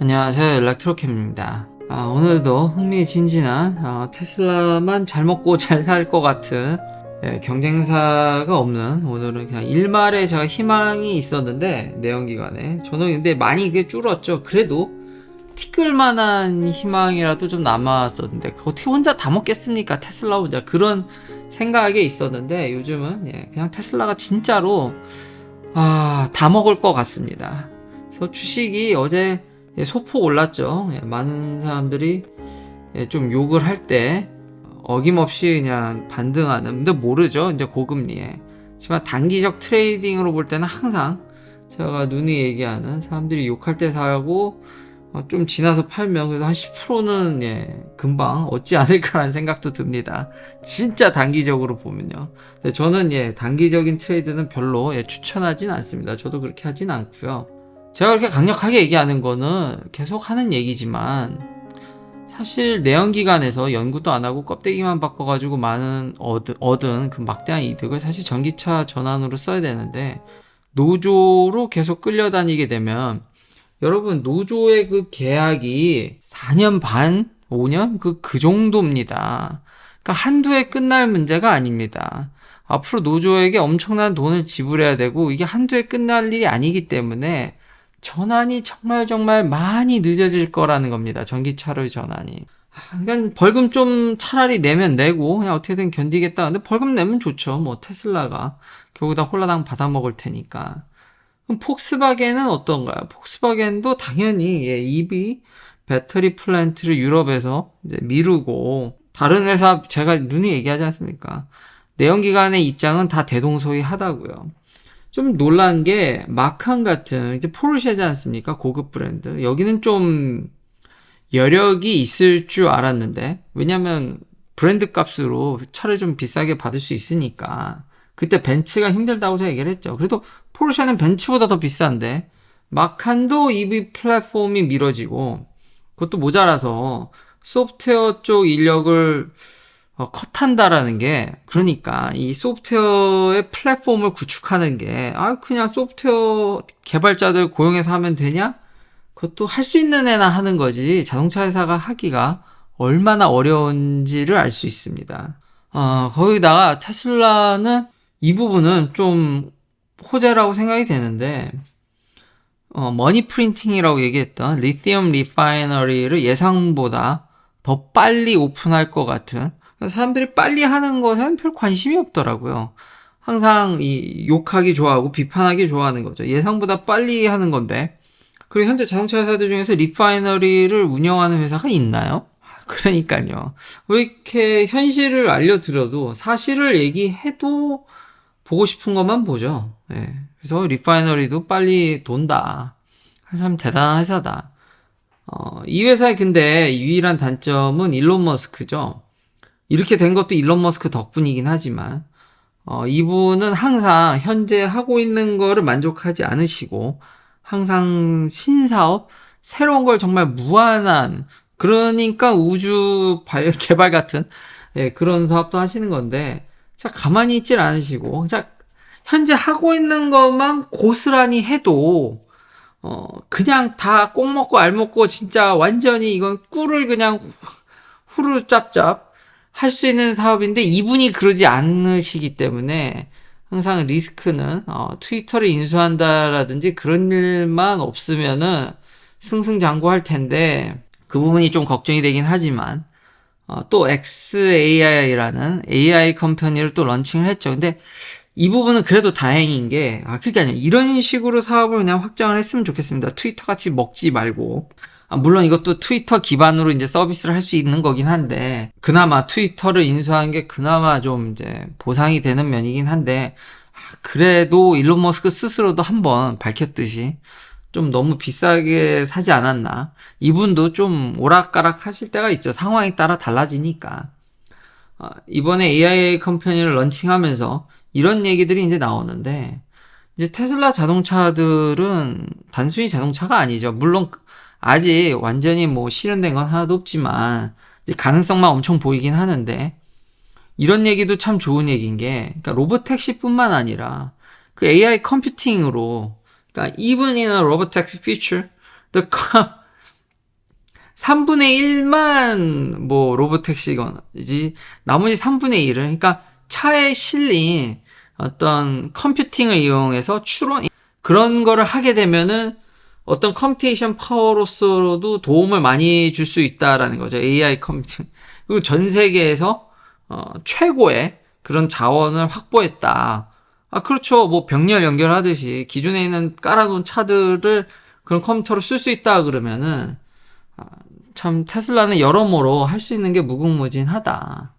안녕하세요, 일렉트로캠입니다. 오늘도 흥미진진한 테슬라만 잘 먹고 잘 살 것 같은 경쟁사가 없는, 오늘은 그냥 일말에 제가 희망이 있었는데 내연기관에 저는 근데 많이 그게 줄었죠. 그래도 티끌만한 희망이라도 좀 남았었는데 어떻게 혼자 다 먹겠습니까, 테슬라 혼자. 그런 생각에 있었는데 요즘은 그냥 테슬라가 진짜로 다 먹을 것 같습니다. 그래서 주식이 어제 소폭 올랐죠. 많은 사람들이 좀 욕을 할 때 어김없이 그냥 반등하는, 근데 모르죠, 이제 고금리에. 하지만 단기적 트레이딩으로 볼 때는 항상 제가 누누이 얘기하는, 사람들이 욕할 때 사고 좀 지나서 팔면 그래도 한 10%는 금방 얻지 않을까라는 생각도 듭니다. 진짜 단기적으로 보면요. 근데 저는 단기적인 트레이드는 별로 추천하진 않습니다. 저도 그렇게 하진 않고요. 제가 그렇게 강력하게 얘기하는 거는 계속 하는 얘기지만, 사실 내연기관에서 연구도 안 하고 껍데기만 바꿔가지고 많은 얻은 그 막대한 이득을 사실 전기차 전환으로 써야 되는데, 노조로 계속 끌려다니게 되면, 여러분, 노조의 그 계약이 4년 반? 5년? 그 정도입니다. 그러니까 한두 해 끝날 문제가 아닙니다. 앞으로 노조에게 엄청난 돈을 지불해야 되고, 이게 한두 해 끝날 일이 아니기 때문에 전환이 정말 많이 늦어질 거라는 겁니다. 전기차로의 전환이. 그러니까 벌금 좀 차라리 내면 내고 그냥 어떻게든 견디겠다. 근데 벌금 내면 좋죠. 뭐 테슬라가 결국 다 홀라당 받아먹을 테니까. 그럼 폭스바겐은 어떤가요? 폭스바겐도 당연히 EV 배터리 플랜트를 유럽에서 이제 미루고, 다른 회사 제가 눈이 얘기하지 않습니까? 내연기관의 입장은 다 대동소이하다고요. 좀 놀란 게 마칸 같은, 이제 포르쉐지 않습니까? 고급 브랜드. 여기는 좀 여력이 있을 줄 알았는데, 왜냐면 브랜드 값으로 차를 좀 비싸게 받을 수 있으니까. 그때 벤츠가 힘들다고 제가 얘기를 했죠. 그래도 포르쉐는 벤츠보다 더 비싼데 마칸도 EV 플랫폼이 미뤄지고, 그것도 모자라서 소프트웨어 쪽 인력을 컷한다라는 게, 그러니까 이 소프트웨어의 플랫폼을 구축하는 게 그냥 소프트웨어 개발자들 고용해서 하면 되냐? 그것도 할 수 있는 애나 하는 거지, 자동차 회사가 하기가 얼마나 어려운지를 알 수 있습니다. 거기다가 테슬라는 이 부분은 좀 호재라고 생각이 되는데, 머니 프린팅이라고 얘기했던 리튬 리파이너리를 예상보다 더 빨리 오픈할 것 같은, 사람들이 빨리 하는 것엔 별 관심이 없더라고요. 항상 이 욕하기 좋아하고 비판하기 좋아하는 거죠. 예상보다 빨리 하는 건데. 그리고 현재 자동차 회사들 중에서 리파이너리를 운영하는 회사가 있나요? 그러니까요. 왜 이렇게 현실을 알려드려도 사실을 얘기해도 보고 싶은 것만 보죠. 그래서 리파이너리도 빨리 돈다. 참 대단한 회사다. 이 회사의 근데 유일한 단점은 일론 머스크죠. 이렇게 된 것도 일론 머스크 덕분이긴 하지만, 이분은 항상 현재 하고 있는 거를 만족하지 않으시고, 항상 신사업, 새로운 걸 정말 무한한, 그러니까 우주 개발 같은 그런 사업도 하시는 건데, 자, 가만히 있질 않으시고, 자, 현재 하고 있는 것만 고스란히 해도 그냥 다 꼭 먹고 알 먹고 진짜 완전히 이건 꿀을 그냥 후루 짭짭 할 수 있는 사업인데, 이분이 그러지 않으시기 때문에 항상 리스크는 트위터를 인수한다라든지 그런 일만 없으면은 승승장구할 텐데, 그 부분이 좀 걱정이 되긴 하지만, 또 xAI라는 AI 컴퍼니를 또 런칭을 했죠. 근데 이 부분은 그래도 다행인 게, 그러니까 이런 식으로 사업을 그냥 확장을 했으면 좋겠습니다. 트위터 같이 먹지 말고. 물론 이것도 트위터 기반으로 이제 서비스를 할 수 있는 거긴 한데, 그나마 트위터를 인수한 게 그나마 좀 이제 보상이 되는 면이긴 한데, 그래도 일론 머스크 스스로도 한번 밝혔듯이 좀 너무 비싸게 사지 않았나. 이분도 좀 오락가락 하실 때가 있죠. 상황에 따라 달라지니까. 이번에 AI 컴퍼니를 런칭하면서 이런 얘기들이 이제 나오는데, 이제 테슬라 자동차들은 단순히 자동차가 아니죠. 물론 아직 완전히 뭐 실현된 건 하나도 없지만 이제 가능성만 엄청 보이긴 하는데, 이런 얘기도 참 좋은 얘기인 게, 그러니까 로보택시뿐만 아니라 그 AI 컴퓨팅으로, 그러니까 even in a robotaxi future, the 3분의 1만 뭐 로보택시거나지 나머지 3분의 1을 그러니까 차에 실린 어떤 컴퓨팅을 이용해서 추론 그런 거를 하게 되면은 어떤 컴퓨테이션 파워로서도 도움을 많이 줄 수 있다라는 거죠. AI 컴퓨팅. 그리고 전 세계에서 최고의 그런 자원을 확보했다. 아, 그렇죠. 뭐 병렬 연결하듯이 기존에 있는 깔아놓은 차들을 그런 컴퓨터로 쓸 수 있다 그러면은 참 테슬라는 여러모로 할 수 있는 게 무궁무진하다.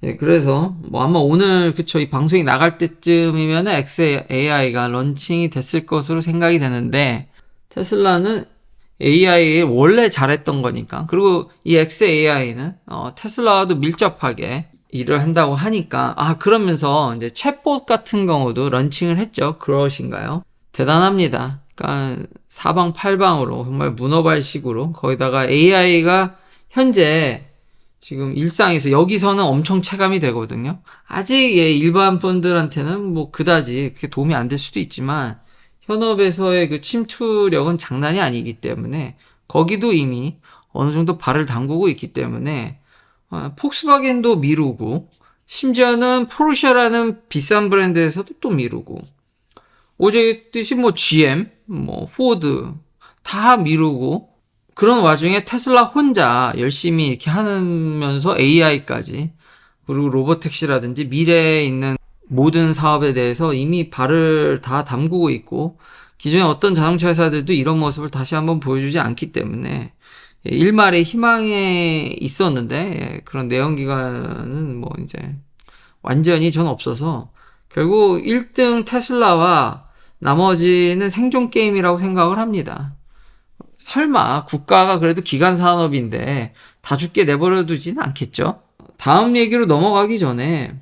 예, 그래서 뭐 아마 오늘 그쵸 이 방송이 나갈 때쯤이면은 XAI가 런칭이 됐을 것으로 생각이 되는데 테슬라는 AI에 원래 잘했던 거니까 그리고 이 XAI는 테슬라와도 밀접하게 일을 한다고 하니까 그러면서 이제 챗봇 같은 경우도 런칭을 했죠. 그러신가요? 대단합니다. 그러니까 사방팔방으로 정말 문어발식으로 거기다가 AI가 현재 지금 일상에서 여기서는 엄청 체감이 되거든요. 아직 일반 분들한테는 뭐 그다지 그렇게 도움이 안 될 수도 있지만 현업에서의 그 침투력은 장난이 아니기 때문에 거기도 이미 어느 정도 발을 담그고 있기 때문에 폭스바겐도 미루고 심지어는 포르쉐라는 비싼 브랜드에서도 또 미루고 어제 뜻이 뭐 GM, 뭐 포드 다 미루고 그런 와중에 테슬라 혼자 열심히 이렇게 하면서 AI까지 그리고 로보택시라든지 미래에 있는 모든 사업에 대해서 이미 발을 다 담그고 있고 기존의 어떤 자동차 회사들도 이런 모습을 다시 한번 보여주지 않기 때문에 일말의 희망에 있었는데 그런 내연기관은 뭐 이제 완전히 전 없어서 결국 1등 테슬라와 나머지는 생존 게임이라고 생각을 합니다. 설마 국가가 그래도 기간 산업인데 다 죽게 내버려 두지는 않겠죠? 다음 얘기로 넘어가기 전에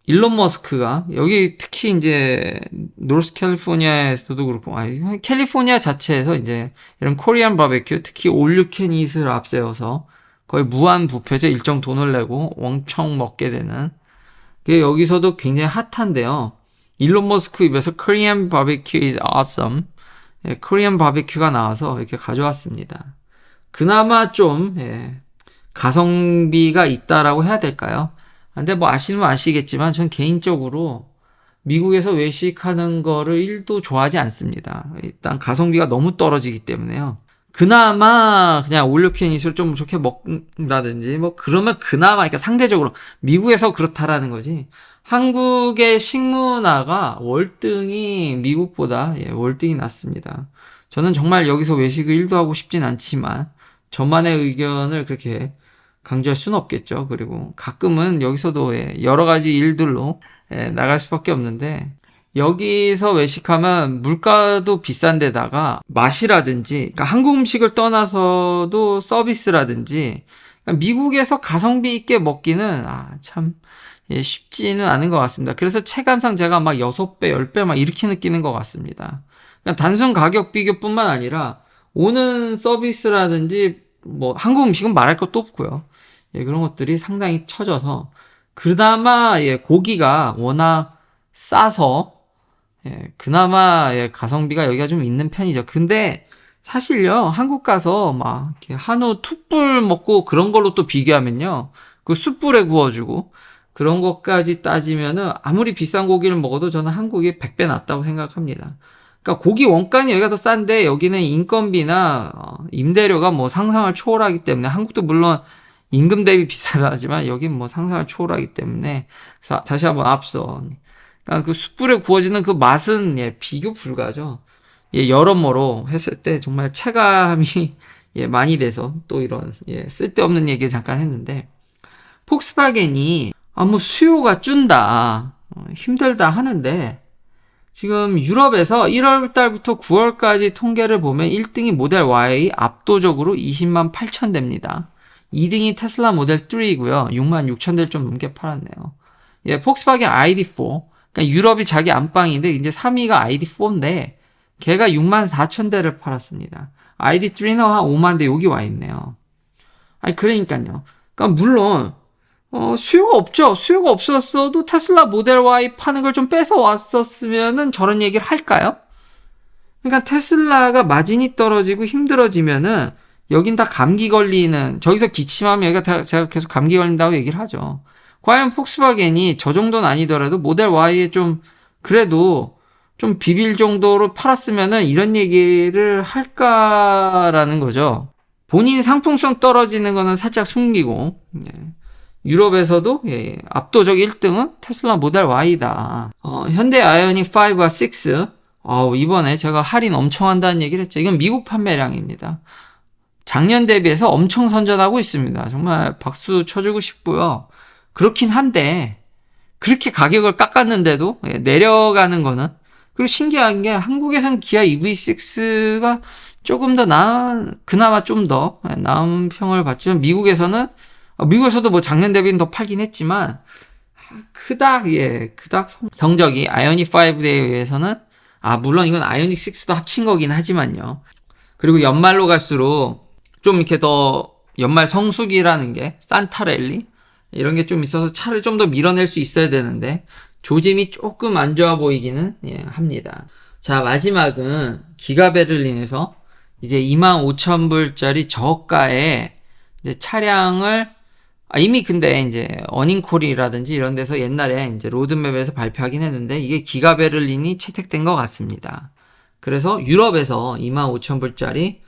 일론 머스크가 여기 특히 이제 노스 캘리포니아에서도 그렇고 캘리포니아 자체에서 이제 이런 코리안 바베큐 특히 올유캔잇을 앞세워서 거의 무한 부패죠. 일정 돈을 내고 엄청 먹게 되는 그게 여기서도 굉장히 핫한데요. 일론 머스크 입에서 Korean barbecue is awesome. 코리안 바베큐가 나와서 이렇게 가져왔습니다. 그나마 좀 가성비가 있다라고 해야 될까요? 근데 뭐 아시는 분 아시겠지만 전 개인적으로 미국에서 외식하는 거를 1도 좋아하지 않습니다. 일단 가성비가 너무 떨어지기 때문에요. 그나마 그냥 올리브캔잇을 좀 좋게 먹는다든지 뭐 그러면 그나마 그러니까 상대적으로 미국에서 그렇다라는 거지. 한국의 식문화가 월등히 미국보다 월등히 낫습니다. 저는 정말 여기서 외식을 1도 하고 싶진 않지만 저만의 의견을 그렇게 강조할 수는 없겠죠. 그리고 가끔은 여기서도 여러 가지 일들로 나갈 수밖에 없는데 여기서 외식하면 물가도 비싼데다가 맛이라든지 그러니까 한국 음식을 떠나서도 서비스라든지 그러니까 미국에서 가성비 있게 먹기는 참 쉽지는 않은 것 같습니다. 그래서 체감상 제가 막 6배, 10배 막 이렇게 느끼는 것 같습니다. 그러니까 단순 가격 비교뿐만 아니라 오는 서비스라든지 뭐 한국 음식은 말할 것도 없고요. 그런 것들이 상당히 처져서 그나마 고기가 워낙 싸서 그나마 가성비가 여기가 좀 있는 편이죠. 근데 사실요 한국 가서 막 이렇게 한우 툭불 먹고 그런 걸로 또 비교하면요 그 숯불에 구워주고 그런 것까지 따지면은 아무리 비싼 고기를 먹어도 저는 한국이 100배 낫다고 생각합니다. 그러니까 고기 원가는 여기가 더 싼데 여기는 인건비나 임대료가 뭐 상상을 초월하기 때문에 한국도 물론 임금 대비 비싸다지만 여긴 뭐 상상을 초월하기 때문에 다시 한번 앞선 그러니까 그 숯불에 구워지는 그 맛은 비교 불가죠. 여러모로 했을 때 정말 체감이 많이 돼서 또 이런 쓸데없는 얘기 잠깐 했는데 폭스바겐이 뭐 수요가 준다 힘들다 하는데 지금 유럽에서 1월 달부터 9월까지 통계를 보면 1등이 모델 Y 압도적으로 20만 8천 대입니다. 2등이 테슬라 모델 3이고요. 6만 6천 대를 좀 넘게 팔았네요. 폭스바겐 ID4 그러니까 유럽이 자기 안방인데 이제 3위가 ID4인데 걔가 6만 4천 대를 팔았습니다. ID3는 한 5만 대 여기 와 있네요. 그러니까요. 그러니까 물론 수요가 없죠. 수요가 없었어도 테슬라 모델 Y 파는 걸 좀 뺏어 왔었으면은 저런 얘기를 할까요? 그러니까 테슬라가 마진이 떨어지고 힘들어지면은 여긴 다 감기 걸리는, 저기서 기침하면 여기가 다 제가 계속 감기 걸린다고 얘기를 하죠. 과연 폭스바겐이 저 정도는 아니더라도 모델 Y에 좀 그래도 좀 비빌 정도로 팔았으면은 이런 얘기를 할까라는 거죠. 본인 상품성 떨어지는 거는 살짝 숨기고, 유럽에서도 압도적 1등은 테슬라 모델 Y다. 현대 아이오닉 5와 6, 이번에 제가 할인 엄청 한다는 얘기를 했죠. 이건 미국 판매량입니다. 작년 대비해서 엄청 선전하고 있습니다. 정말 박수 쳐주고 싶고요. 그렇긴 한데 그렇게 가격을 깎았는데도 내려가는 거는, 그리고 신기한 게 한국에선 기아 EV6가 조금 더 그나마 좀 더 나은 평을 받지만 미국에서도 뭐 작년 대비는 더 팔긴 했지만 그닥 성적이 아이오닉 5에 의해서는, 물론 이건 아이오닉 6도 합친 거긴 하지만요. 그리고 연말로 갈수록 좀 이렇게 더 연말 성수기라는 게 산타랠리 이런 게 좀 있어서 차를 좀 더 밀어낼 수 있어야 되는데 조짐이 조금 안 좋아 보이기는 합니다. 자, 마지막은 기가 베를린에서 이제 25,000불짜리 저가의 이제 차량을 이미 근데 이제 어닝콜이라든지 이런 데서 옛날에 이제 로드맵에서 발표하긴 했는데 이게 기가 베를린이 채택된 것 같습니다. 그래서 유럽에서 25,000불짜리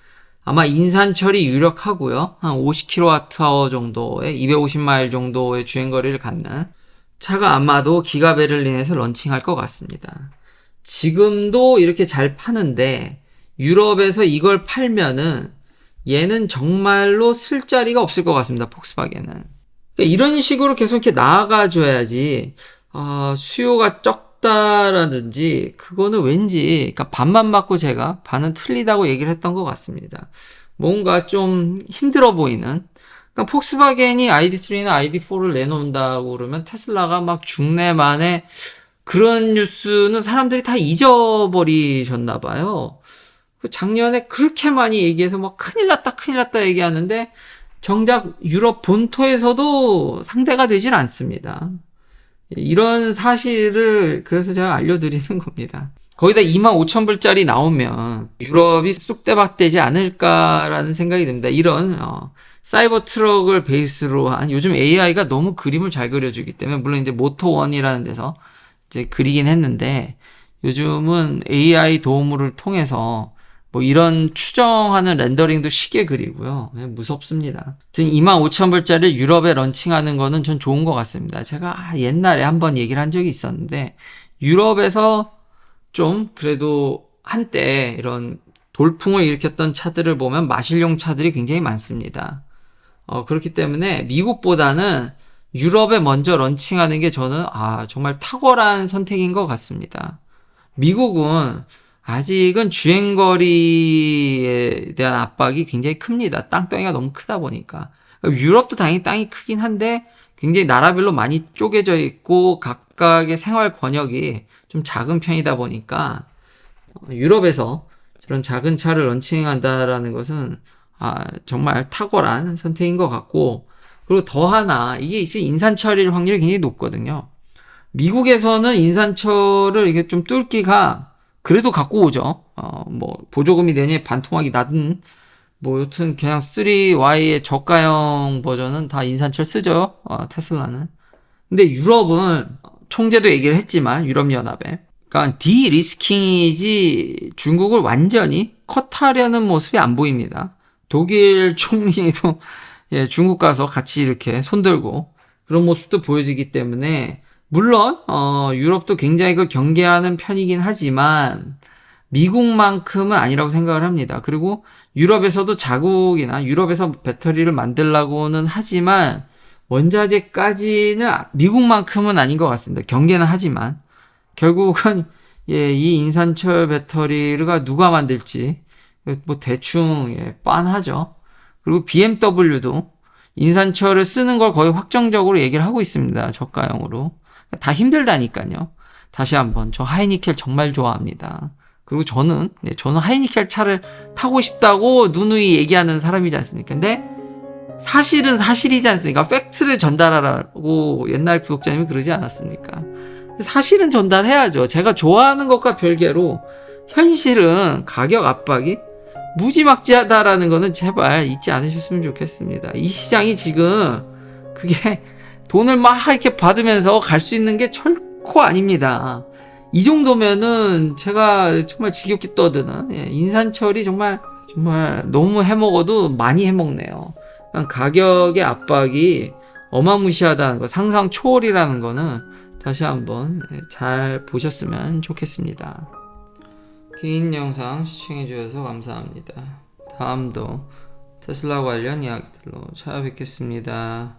아마 인산 처리 유력하고요. 한 50kWh 정도의 250마일 정도의 주행거리를 갖는 차가 아마도 기가 베를린에서 런칭할 것 같습니다. 지금도 이렇게 잘 파는데 유럽에서 이걸 팔면은 얘는 정말로 쓸 자리가 없을 것 같습니다. 폭스바겐은. 그러니까 이런 식으로 계속 이렇게 나아가줘야지, 수요가 적다라든지, 그거는 왠지, 그러니까 반만 맞고 제가 반은 틀리다고 얘기를 했던 것 같습니다. 뭔가 좀 힘들어 보이는, 그러니까 폭스바겐이 ID3나 ID4를 내놓는다고 그러면 테슬라가 막 중내만에 그런 뉴스는 사람들이 다 잊어버리셨나봐요. 작년에 그렇게 많이 얘기해서 막 큰일 났다 얘기하는데 정작 유럽 본토에서도 상대가 되질 않습니다. 이런 사실을 그래서 제가 알려드리는 겁니다. 거기다 25,000불짜리 나오면 유럽이 쑥대밭되지 않을까라는 생각이 듭니다. 이런 사이버 트럭을 베이스로 한, 요즘 AI가 너무 그림을 잘 그려주기 때문에, 물론 이제 모토원이라는 데서 이제 그리긴 했는데 요즘은 AI 도움을 통해서 뭐 이런 추정하는 렌더링도 쉽게 그리고요. 무섭습니다. 25,000불짜리 유럽에 런칭하는 거는 전 좋은 것 같습니다. 제가 옛날에 한번 얘기를 한 적이 있었는데 유럽에서 좀 그래도 한때 이런 돌풍을 일으켰던 차들을 보면 마실용 차들이 굉장히 많습니다. 그렇기 때문에 미국보다는 유럽에 먼저 런칭하는 게 저는 정말 탁월한 선택인 것 같습니다. 미국은 아직은 주행거리에 대한 압박이 굉장히 큽니다. 땅덩이가 너무 크다 보니까. 유럽도 당연히 땅이 크긴 한데 굉장히 나라별로 많이 쪼개져 있고 각각의 생활 권역이 좀 작은 편이다 보니까 유럽에서 저런 작은 차를 런칭한다라는 것은 정말 탁월한 선택인 것 같고, 그리고 더 하나 이게 이제 인산 처리일 확률이 굉장히 높거든요. 미국에서는 인산철을 이게 좀 뚫기가 그래도 갖고 오죠. 뭐 보조금이 내니 반토막이 나든 뭐 여튼 그냥 3Y의 저가형 버전은 다 인산철 쓰죠. 테슬라는. 근데 유럽은 총재도 얘기를 했지만 유럽연합에, 그러니까 디리스킹이지 중국을 완전히 컷하려는 모습이 안 보입니다. 독일 총리도 중국 가서 같이 이렇게 손들고 그런 모습도 보여지기 때문에, 물론 유럽도 굉장히 그걸 경계하는 편이긴 하지만 미국만큼은 아니라고 생각을 합니다. 그리고 유럽에서도 자국이나 유럽에서 배터리를 만들라고는 하지만 원자재까지는 미국만큼은 아닌 것 같습니다. 경계는 하지만 결국은 이 인산철 배터리가 누가 만들지 뭐 대충 빤하죠. 그리고 BMW도 인산철을 쓰는 걸 거의 확정적으로 얘기를 하고 있습니다. 저가형으로. 다 힘들다니까요. 다시 한번 저 하이니켈 정말 좋아합니다. 그리고 저는 하이니켈 차를 타고 싶다고 누누이 얘기하는 사람이지 않습니까? 근데 사실은 사실이지 않습니까? 팩트를 전달하라고 옛날 구독자님이 그러지 않았습니까? 사실은 전달해야죠. 제가 좋아하는 것과 별개로 현실은 가격 압박이 무지막지하다라는 거는 제발 잊지 않으셨으면 좋겠습니다. 이 시장이 지금 그게 돈을 막 이렇게 받으면서 갈 수 있는 게 철코 아닙니다. 이 정도면은 제가 정말 지겹게 떠드는 인산철이 정말 너무 해먹어도 많이 해먹네요. 그러니까 가격의 압박이 어마무시하다는 거, 상상 초월이라는 거는 다시 한번 잘 보셨으면 좋겠습니다. 긴 영상 시청해주셔서 감사합니다. 다음도 테슬라 관련 이야기들로 찾아뵙겠습니다.